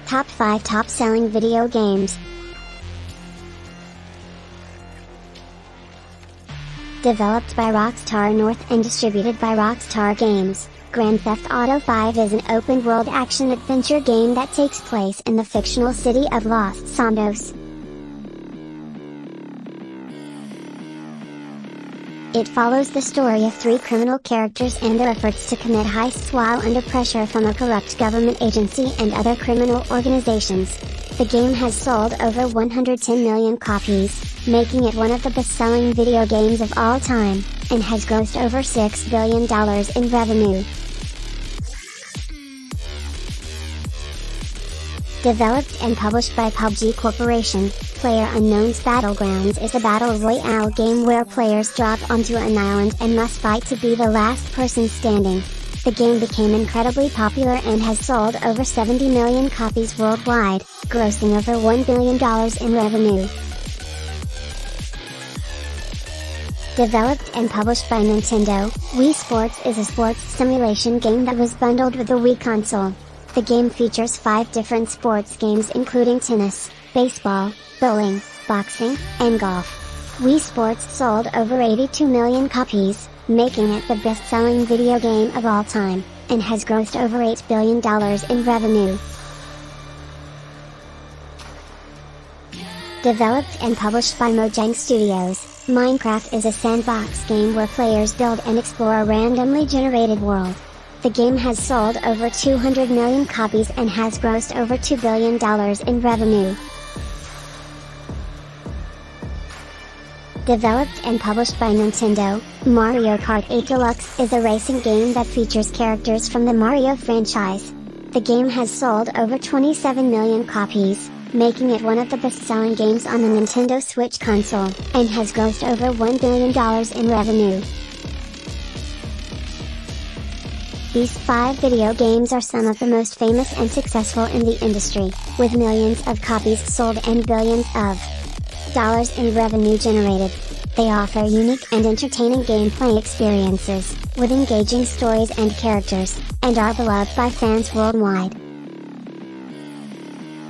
Top 5 Top-Selling Video Games. Developed by Rockstar North and distributed by Rockstar Games, Grand Theft Auto V is an open-world action-adventure game that takes place in the fictional city of Los Santos. It follows the story of 3 criminal characters and their efforts to commit heists while under pressure from a corrupt government agency and other criminal organizations. The game has sold over 110 million copies, making it one of the best-selling video games of all time, and has grossed over $6 billion in revenue. Developed and published by PUBG Corporation, PlayerUnknown's Battlegrounds is a battle royale game where players drop onto an island and must fight to be the last person standing. The game became incredibly popular and has sold over 70 million copies worldwide, grossing over $1 billion in revenue. Developed and published by Nintendo, Wii Sports is a sports simulation game that was bundled with the Wii console. The game features 5 different sports games including tennis, baseball, bowling, boxing, and golf. Wii Sports sold over 82 million copies, making it the best-selling video game of all time, and has grossed over $8 billion in revenue. Developed and published by Mojang Studios, Minecraft is a sandbox game where players build and explore a randomly generated world. The game has sold over 200 million copies and has grossed over $2 billion in revenue. Developed and published by Nintendo, Mario Kart 8 Deluxe is a racing game that features characters from the Mario franchise. The game has sold over 27 million copies, making it one of the best-selling games on the Nintendo Switch console, and has grossed over $1 billion in revenue. These 5 video games are some of the most famous and successful in the industry, with millions of copies sold and billions of dollars in revenue generated. They offer unique and entertaining gameplay experiences, with engaging stories and characters, and are beloved by fans worldwide.